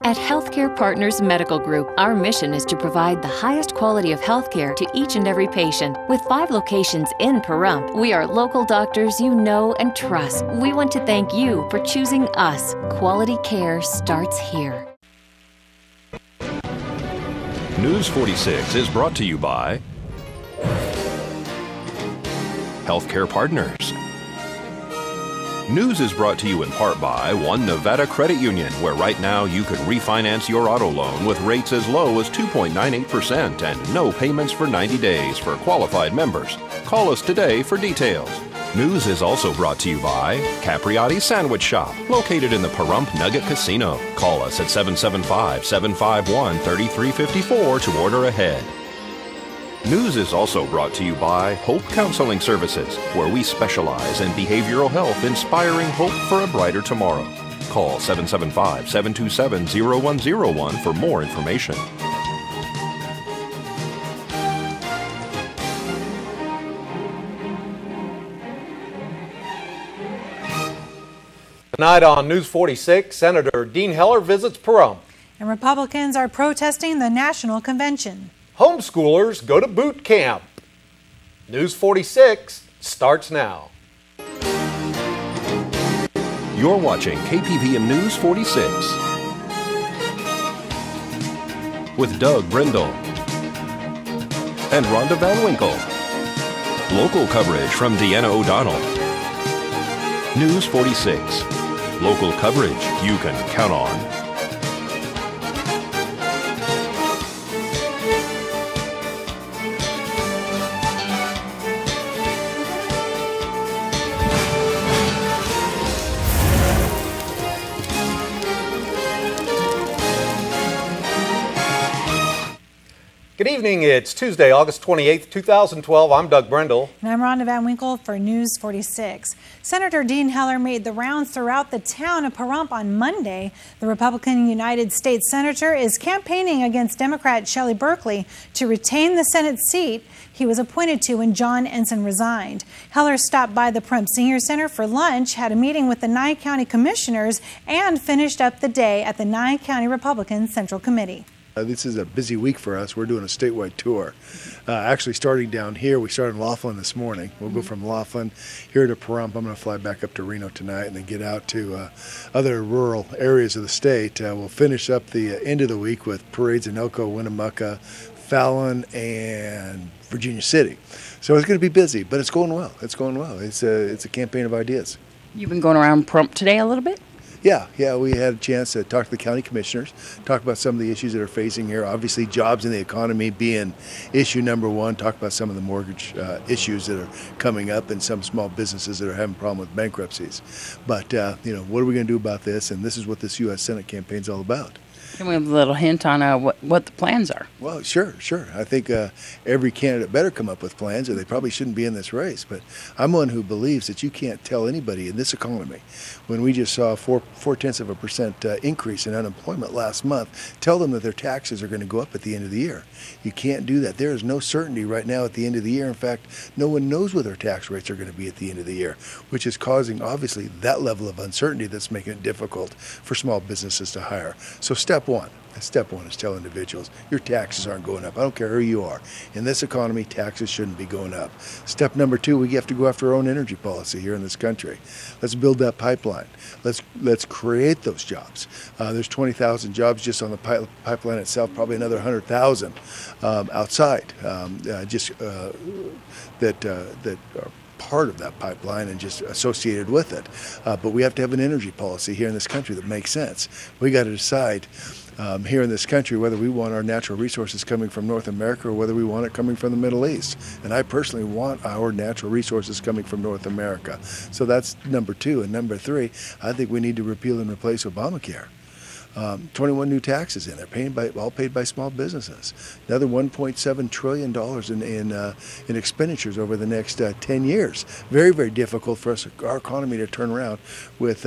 At Healthcare Partners Medical Group, our mission is to provide the highest quality of healthcare to each and every patient. With 5 locations in Pahrump, we are local doctors you know and trust. We want to thank you for choosing us. Quality care starts here. News 46 is brought to you by Healthcare Partners. News is brought to you in part by One Nevada Credit Union, where right now you can refinance your auto loan with rates as low as 2.98% and no payments for 90 days for qualified members. Call us today for details. News is also brought to you by Capriotti Sandwich Shop, located in the Pahrump Nugget Casino. Call us at 775-751-3354 to order ahead. News is also brought to you by Hope Counseling Services, where we specialize in behavioral health, inspiring hope for a brighter tomorrow. Call 775-727-0101 for more information. Tonight on News 46, Senator Dean Heller visits Pahrump. And Republicans are protesting the National Convention. Homeschoolers go to boot camp. News 46 starts now. You're watching KPVM News 46 with Doug Brindle and Rhonda Van Winkle. Local coverage from Deanna O'Donnell. News 46. Local coverage you can count on. Good evening. It's Tuesday, August 28th, 2012. I'm Doug Brindle. And I'm Rhonda Van Winkle for News 46. Senator Dean Heller made the rounds throughout the town of Pahrump on Monday. The Republican United States Senator is campaigning against Democrat Shelley Berkeley to retain the Senate seat he was appointed to when John Ensign resigned. Heller stopped by the Pahrump Senior Center for lunch, had a meeting with the Nye County Commissioners, and finished up the day at the Nye County Republican Central Committee. This is a busy week for us. We're doing a statewide tour. Actually starting down here, we started in Laughlin this morning. We'll go from Laughlin here to Pahrump. I'm going to fly back up to Reno tonight and then get out to other rural areas of the state. We'll finish up the end of the week with parades in Elko, Winnemucca, Fallon, and Virginia City. So it's going to be busy, but it's going well. It's going well. It's a campaign of ideas. You've been going around Pahrump today a little bit? Yeah, we had a chance to talk to the county commissioners, talk about some of the issues that are facing here. Obviously, jobs and the economy being issue number one. Talk about some of the mortgage issues that are coming up and some small businesses that are having a problem with bankruptcies. But, what are we going to do about this? And this is what this U.S. Senate campaign is all about. Can we have a little hint on what the plans are? Well, sure. I think every candidate better come up with plans, or they probably shouldn't be in this race. But I'm one who believes that you can't tell anybody in this economy, when we just saw a 0.4% increase in unemployment last month, tell them that their taxes are going to go up at the end of the year. You can't do that. There is no certainty right now at the end of the year. In fact, no one knows what their tax rates are going to be at the end of the year, which is causing, obviously, that level of uncertainty that's making it difficult for small businesses to hire. So Step one is tell individuals your taxes aren't going up. I don't care who you are. In this economy, taxes shouldn't be going up. Step number two, we have to go after our own energy policy here in this country. Let's build that pipeline. Let's create those jobs. There's 20,000 jobs just on the pipeline itself, probably another 100,000 outside that are part of that pipeline and just associated with it. But we have to have an energy policy here in this country that makes sense. We got to decide here in this country whether we want our natural resources coming from North America or whether we want it coming from the Middle East. And I personally want our natural resources coming from North America. So that's number two. And number three, I think we need to repeal and replace Obamacare. 21 new taxes in there, all paid by small businesses. Another $1.7 trillion in expenditures over the next 10 years. Very, very difficult for our economy to turn around with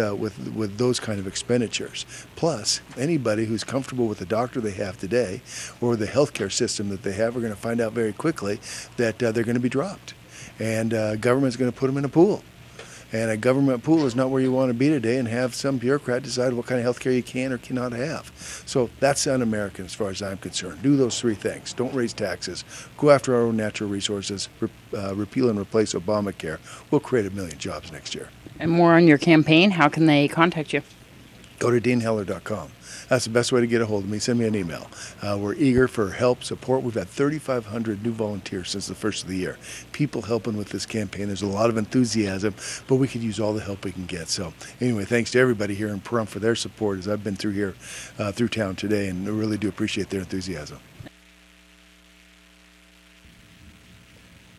those kind of expenditures. Plus, anybody who's comfortable with the doctor they have today or the healthcare system that they have are going to find out very quickly that they're going to be dropped, and government's going to put them in a pool. And a government pool is not where you want to be today, and have some bureaucrat decide what kind of health care you can or cannot have. So that's un-American as far as I'm concerned. Do those three things. Don't raise taxes. Go after our own natural resources. Repeal and replace Obamacare. We'll create 1 million jobs next year. And more on your campaign, how can they contact you? Go to deanheller.com. That's the best way to get a hold of me. Send me an email. We're eager for help, support. We've had 3,500 new volunteers since the first of the year. People helping with this campaign. There's a lot of enthusiasm, but we could use all the help we can get. So anyway, thanks to everybody here in Pahrump for their support as I've been through here, through town today, and I really do appreciate their enthusiasm.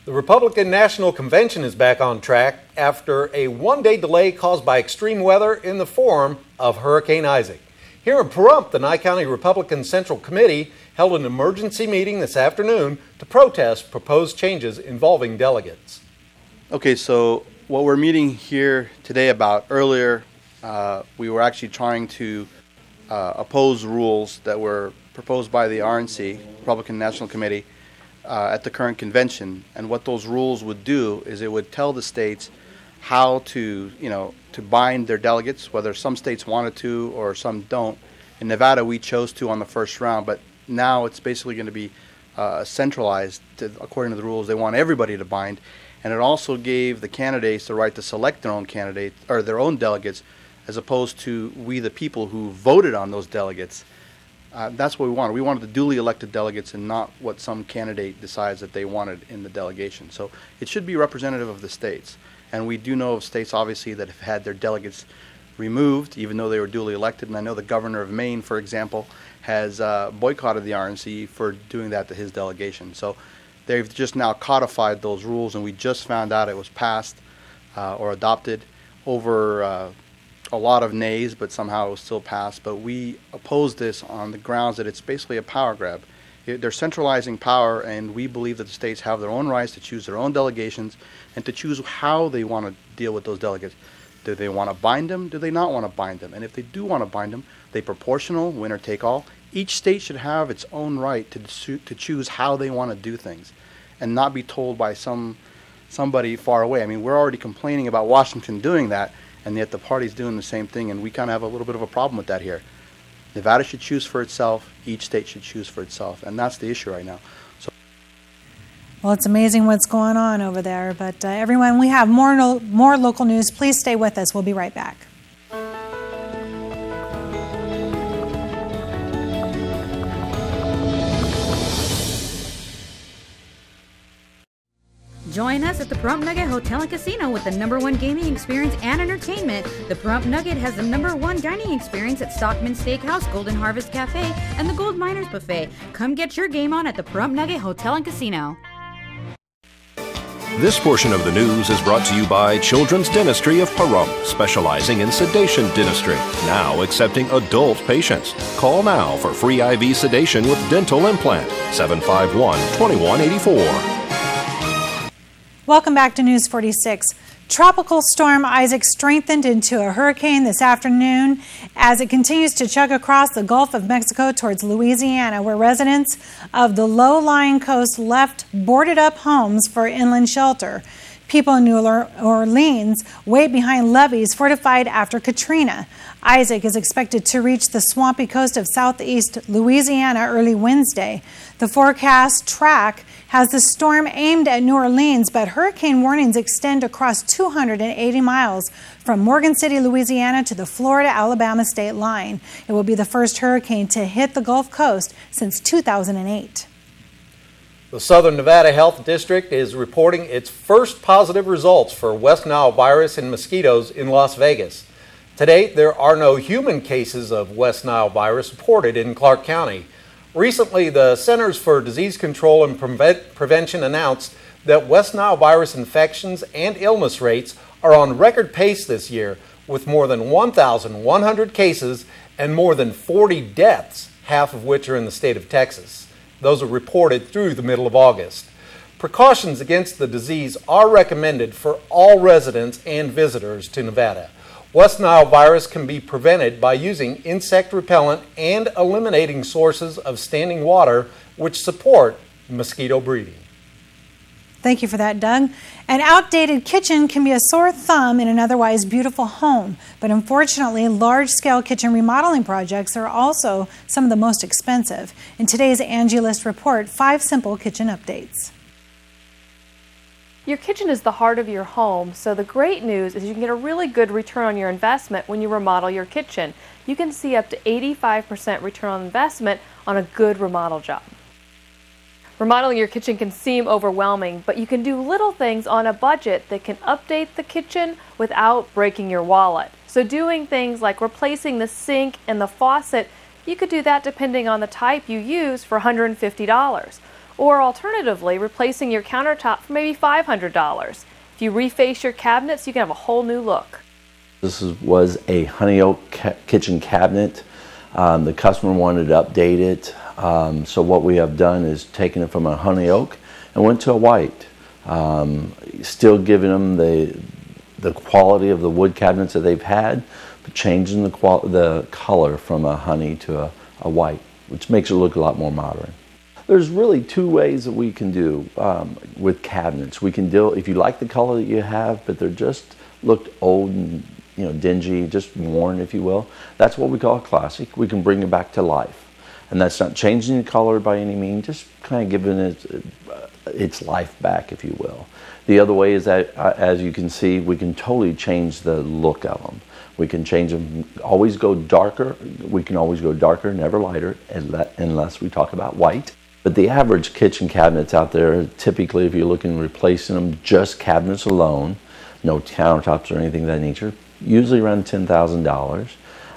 The Republican National Convention is back on track after a one-day delay caused by extreme weather in the form of Hurricane Isaac. Here in Pahrump, the Nye County Republican Central Committee held an emergency meeting this afternoon to protest proposed changes involving delegates. Okay, so what we're meeting here today about earlier, we were actually trying to oppose rules that were proposed by the RNC, Republican National Committee, at the current convention. And what those rules would do is it would tell the states how to, to bind their delegates, whether some states wanted to or some don't. In Nevada, we chose to on the first round, but now it's basically going to be centralized according to the rules. They want everybody to bind, and it also gave the candidates the right to select their own candidate or their own delegates, as opposed to we the people who voted on those delegates. That's what we wanted. We wanted the duly elected delegates and not what some candidate decides that they wanted in the delegation. So it should be representative of the states. And we do know of states, obviously, that have had their delegates removed, even though they were duly elected. And I know the governor of Maine, for example, has boycotted the RNC for doing that to his delegation. So they've just now codified those rules, and we just found out it was passed or adopted over a lot of nays, but somehow it was still passed. But we oppose this on the grounds that it's basically a power grab. They're centralizing power, and we believe that the states have their own rights to choose their own delegations and to choose how they want to deal with those delegates. Do they want to bind them? Do they not want to bind them? And if they do want to bind them, they proportional, winner take all. Each state should have its own right to choose how they want to do things and not be told by somebody far away. I mean, we're already complaining about Washington doing that, and yet the party's doing the same thing, and we kind of have a little bit of a problem with that here. Nevada should choose for itself. Each state should choose for itself, and that's the issue right now. So, well, it's amazing what's going on over there. But everyone, we have more local news. Please stay with us. We'll be right back. Join us at the Pahrump Nugget Hotel and Casino with the #1 gaming experience and entertainment. The Pahrump Nugget has the #1 dining experience at Stockman Steakhouse, Golden Harvest Cafe, and the Gold Miners Buffet. Come get your game on at the Pahrump Nugget Hotel and Casino. This portion of the news is brought to you by Children's Dentistry of Pahrump, specializing in sedation dentistry, now accepting adult patients. Call now for free IV sedation with dental implant, 751-2184. Welcome back to News 46. Tropical storm Isaac strengthened into a hurricane this afternoon as it continues to chug across the Gulf of Mexico towards Louisiana, where residents of the low-lying coast left boarded-up homes for inland shelter. People in New Orleans wait behind levees fortified after Katrina. Isaac is expected to reach the swampy coast of southeast Louisiana early Wednesday. The forecast track has the storm aimed at New Orleans, but hurricane warnings extend across 280 miles from Morgan City, Louisiana to the Florida-Alabama state line. It will be the first hurricane to hit the Gulf Coast since 2008. The Southern Nevada Health District is reporting its first positive results for West Nile virus in mosquitoes in Las Vegas. To date, there are no human cases of West Nile virus reported in Clark County. Recently, the Centers for Disease Control and Prevention announced that West Nile virus infections and illness rates are on record pace this year, with more than 1,100 cases and more than 40 deaths, half of which are in the state of Texas. Those are reported through the middle of August. Precautions against the disease are recommended for all residents and visitors to Nevada. West Nile virus can be prevented by using insect repellent and eliminating sources of standing water which support mosquito breeding. Thank you for that, Doug. An outdated kitchen can be a sore thumb in an otherwise beautiful home, but unfortunately, large-scale kitchen remodeling projects are also some of the most expensive. In today's Angie List report, 5 simple kitchen updates. Your kitchen is the heart of your home, so the great news is you can get a really good return on your investment when you remodel your kitchen. You can see up to 85% return on investment on a good remodel job. Remodeling your kitchen can seem overwhelming, but you can do little things on a budget that can update the kitchen without breaking your wallet. So doing things like replacing the sink and the faucet, you could do that depending on the type you use for $150. Or alternatively, replacing your countertop for maybe $500. If you reface your cabinets, you can have a whole new look. This was a Honeyoak kitchen cabinet. The customer wanted to update it. So what we have done is taken it from a Honeyoak and went to a white. Still giving them the quality of the wood cabinets that they've had, but changing the color from a honey to a white, which makes it look a lot more modern. There's really 2 ways that we can do with cabinets. We can deal, if you like the color that you have, but they're just looked old and dingy, just worn, if you will. That's what we call a classic. We can bring it back to life. And that's not changing the color by any means, just kind of giving it its life back, if you will. The other way is that, as you can see, we can totally change the look of them. We can change them, always go darker. We can always go darker, never lighter, unless we talk about white. But the average kitchen cabinets out there, typically if you're looking at replacing them, just cabinets alone, no countertops or anything of that nature, usually around $10,000.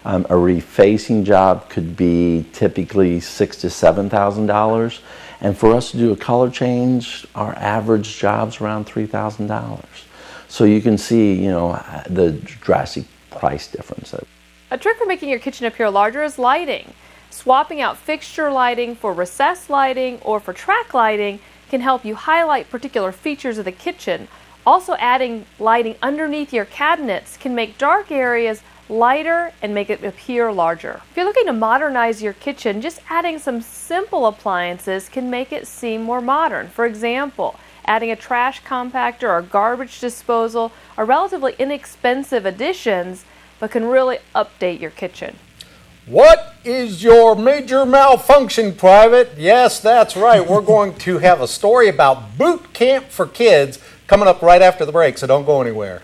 A refacing job could be typically $6,000 to $7,000. And for us to do a color change, our average job's around $3,000. So you can see, the drastic price difference. A trick for making your kitchen appear larger is lighting. Swapping out fixture lighting for recessed lighting or for track lighting can help you highlight particular features of the kitchen. Also, adding lighting underneath your cabinets can make dark areas lighter and make it appear larger. If you're looking to modernize your kitchen, just adding some simple appliances can make it seem more modern. For example, adding a trash compactor or garbage disposal are relatively inexpensive additions, but can really update your kitchen. What is your major malfunction, Private? Yes, that's right. We're going to have a story about boot camp for kids coming up right after the break, so don't go anywhere.